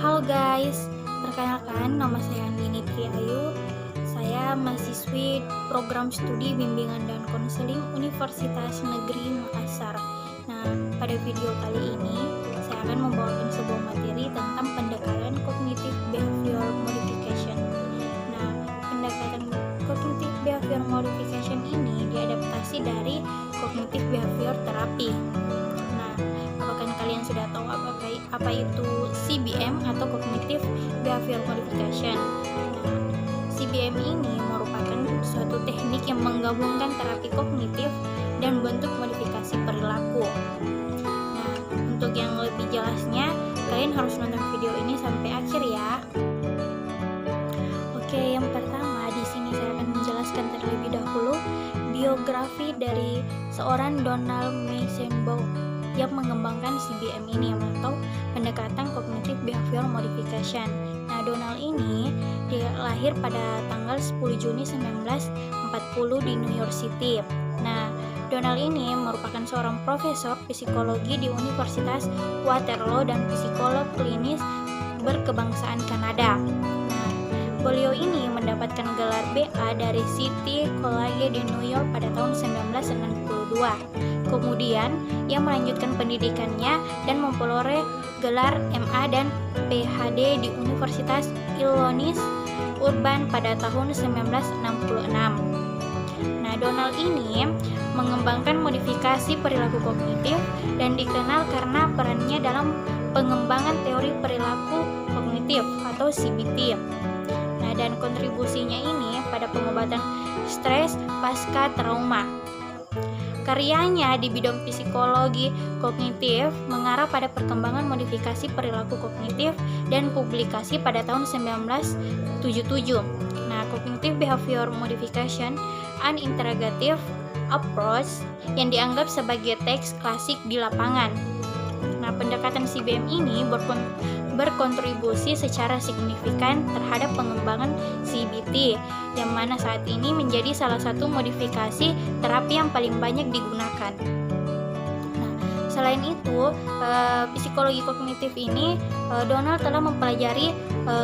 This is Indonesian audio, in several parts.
Halo guys, perkenalkan nama saya Andini Triayu. Saya mahasiswi program studi bimbingan dan konseling Universitas Negeri Makassar. Nah, pada video kali ini saya akan membawakan sebuah materi tentang pendekatan cognitive behavior modification. Nah, pendekatan cognitive behavior modification ini diadaptasi dari cognitive behavior therapy. Nah, apakah kalian sudah tahu apa itu CBM atau Cognitive Behavior Modification? Nah, CBM ini merupakan suatu teknik yang menggabungkan terapi kognitif dan bentuk modifikasi perilaku. Nah, untuk yang lebih jelasnya, kalian harus nonton video ini sampai akhir ya. Oke, yang pertama di sini saya akan menjelaskan terlebih dahulu biografi dari seorang Donald Meichenbaum yang mengembangkan CBM ini atau pendekatan Cognitive Behavior Modification. Nah, Donald ini dia lahir pada tanggal 10 Juni 1940 di New York City. Nah, Donald ini merupakan seorang profesor psikologi di Universitas Waterloo dan psikolog klinis berkebangsaan Kanada. Nah, beliau ini mendapatkan gelar BA dari City College di New York pada tahun 1962. Kemudian, ia melanjutkan pendidikannya dan memperoleh gelar MA dan PhD di Universitas Illinois Urban pada tahun 1966. Nah, Donald ini mengembangkan modifikasi perilaku kognitif dan dikenal karena perannya dalam pengembangan teori perilaku kognitif atau CBT. Nah, dan kontribusinya ini pada pengobatan stres pasca trauma. Karyanya di bidang psikologi kognitif mengarah pada perkembangan modifikasi perilaku kognitif dan publikasi pada tahun 1977. Nah, Cognitive Behavior Modification, an Interrogative Approach yang dianggap sebagai teks klasik di lapangan. Nah, pendekatan CBM ini berkontribusi secara signifikan terhadap pengembangan CBT, yang mana saat ini menjadi salah satu modifikasi terapi yang paling banyak digunakan. Nah, selain itu, psikologi kognitif ini, Donald telah mempelajari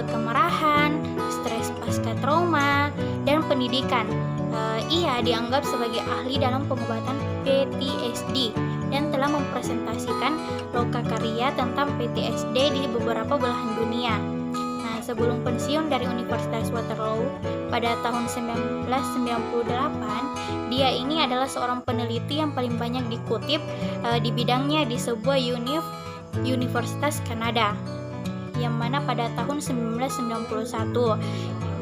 kemarahan, stres pasca trauma, dan pendidikan. Ia dianggap sebagai ahli dalam pengobatan PTSD dan telah mempresentasikan lokakarya tentang PTSD di beberapa belahan dunia. Nah, sebelum pensiun dari Universitas Waterloo pada tahun 1998, dia ini adalah seorang peneliti yang paling banyak dikutip di bidangnya di sebuah universitas Kanada, yang mana pada tahun 1991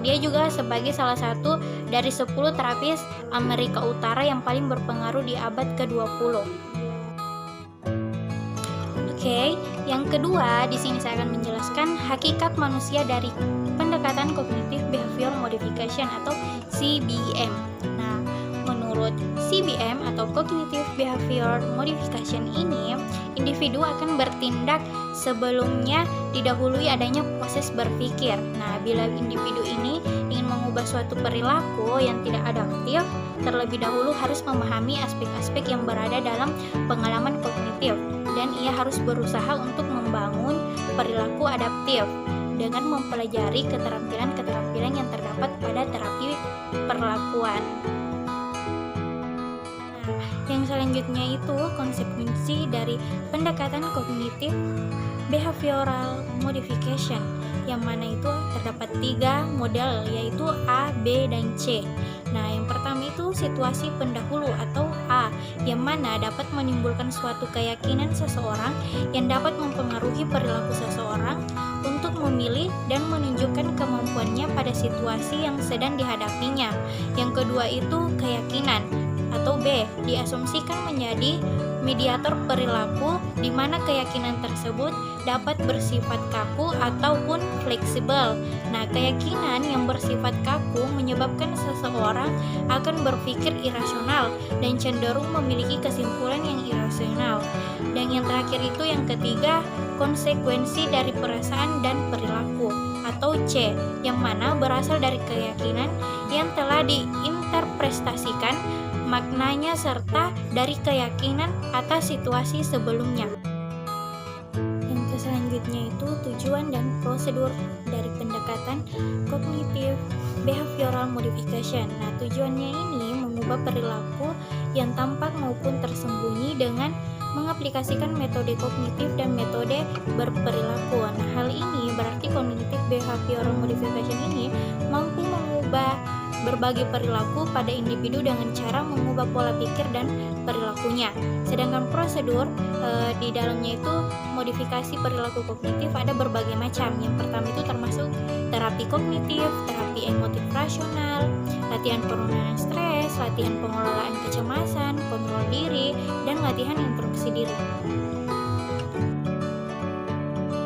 dia juga sebagai salah satu dari 10 terapis Amerika Utara yang paling berpengaruh di abad ke-20. Oke, yang kedua di sini saya akan menjelaskan hakikat manusia dari pendekatan Cognitive Behavior Modification atau CBM. Nah, menurut CBM atau Cognitive Behavior Modification ini, individu akan bertindak sebelumnya didahului adanya proses berpikir. Nah, bila individu ini ingin mengubah suatu perilaku yang tidak adaptif, terlebih dahulu harus memahami aspek-aspek yang berada dalam pengalaman kognitif, dan ia harus berusaha untuk membangun perilaku adaptif dengan mempelajari keterampilan-keterampilan yang terdapat pada terapi perlakuan. Nah, yang selanjutnya itu konsekuensi dari pendekatan kognitif behavioral modification, yang mana itu terdapat 3 model, yaitu A, B, dan C. Nah, yang pertama itu situasi pendahulu atau A, yang mana dapat menimbulkan suatu keyakinan seseorang yang dapat mempengaruhi perilaku seseorang untuk memilih dan menunjukkan kemampuannya pada situasi yang sedang dihadapinya. Yang kedua itu keyakinan atau B, diasumsikan menjadi mediator perilaku, di mana keyakinan tersebut dapat bersifat kaku ataupun fleksibel. Nah, keyakinan yang bersifat kaku menyebabkan seseorang akan berpikir irasional dan cenderung memiliki kesimpulan yang irasional. Dan yang terakhir itu yang ketiga, konsekuensi dari perasaan dan perilaku atau C, yang mana berasal dari keyakinan yang telah diinterpretasikan maknanya serta dari keyakinan atas situasi sebelumnya. Yang selanjutnya itu tujuan dan prosedur dari pendekatan kognitif behavioral modification. Nah, tujuannya ini mengubah perilaku yang tampak maupun tersembunyi dengan mengaplikasikan metode kognitif dan metode berperilaku. Nah, hal ini berarti kognitif behavioral modification ini mampu mengubah berbagai perilaku pada individu dengan cara mengubah pola pikir dan perilakunya. Sedangkan prosedur di dalamnya itu modifikasi perilaku kognitif ada berbagai macam. Yang pertama itu termasuk terapi kognitif, terapi emotif rasional, latihan penurunan stres, latihan pengelolaan kecemasan, kontrol diri, dan latihan introspeksi diri.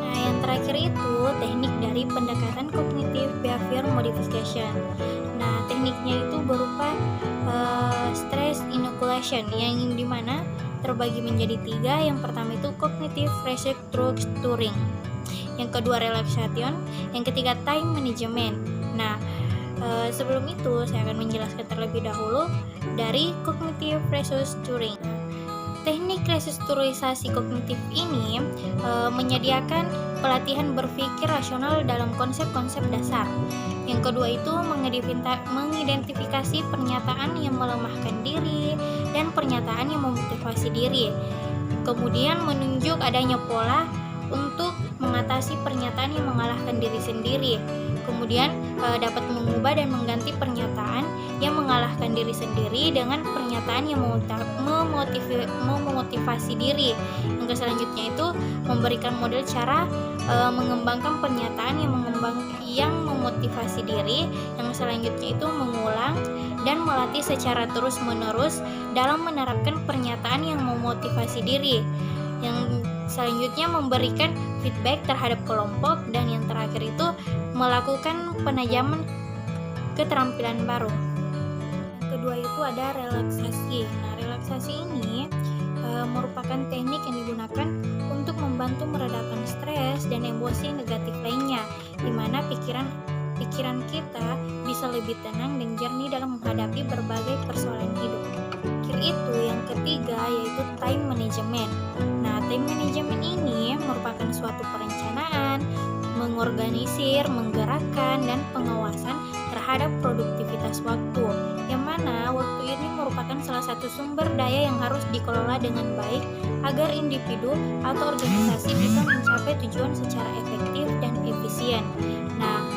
Nah, yang terakhir itu teknik dari pendekatan kognitif behavior modification. Nah, tekniknya itu berupa stress inoculation yang dimana terbagi menjadi 3. Yang pertama itu cognitive restructuring, yang kedua relaxation, yang ketiga time management. Nah, sebelum itu saya akan menjelaskan terlebih dahulu dari cognitive restructuring. Teknik restrukturisasi kognitif ini menyediakan pelatihan berpikir rasional dalam konsep-konsep dasar. Yang kedua itu mengidentifikasi pernyataan yang melemahkan diri dan pernyataan yang memotivasi diri. Kemudian menunjuk adanya pola untuk mengatasi pernyataan yang mengalahkan diri sendiri. Kemudian dapat mengubah dan mengganti pernyataan yang mengalahkan diri sendiri dengan pernyataan yang memotivasi diri. Yang selanjutnya itu memberikan model cara mengembangkan pernyataan yang memotivasi diri. Yang selanjutnya itu mengulang dan melatih secara terus-menerus dalam menerapkan pernyataan yang memotivasi diri. Yang selanjutnya memberikan feedback terhadap kelompok, dan yang terakhir itu melakukan penajaman keterampilan baru. Yang kedua itu ada relaksasi. Nah, relaksasi ini merupakan teknik yang digunakan untuk membantu meredakan stres dan emosi negatif lainnya, di mana pikiran kita bisa lebih tenang dan jernih dalam menghadapi berbagai persoalan hidup. Itu yang ketiga yaitu time management. Nah, time management ini merupakan suatu perencanaan, mengorganisir, menggerakkan, dan pengawasan terhadap produktivitas waktu, yang mana waktu ini merupakan salah satu sumber daya yang harus dikelola dengan baik agar individu atau organisasi bisa mencapai tujuan secara efektif dan efisien. Nah,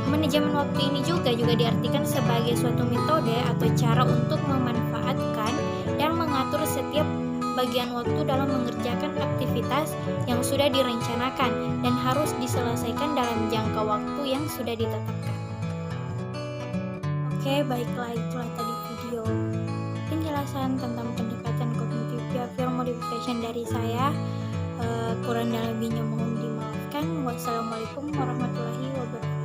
manajemen waktu ini juga diartikan sebagai suatu metode atau cara untuk memanfaatkan dan mengatur setiap bagian waktu dalam mengerjakan aktivitas yang sudah direncanakan dan harus diselesaikan dalam jangka waktu yang sudah ditetapkan. Oke, baiklah, itulah tadi video penjelasan tentang pendekatan kognitif behavior modification dari saya. Kurang dan lebihnya mohon dimaafkan. Wassalamualaikum warahmatullahi wabarakatuh.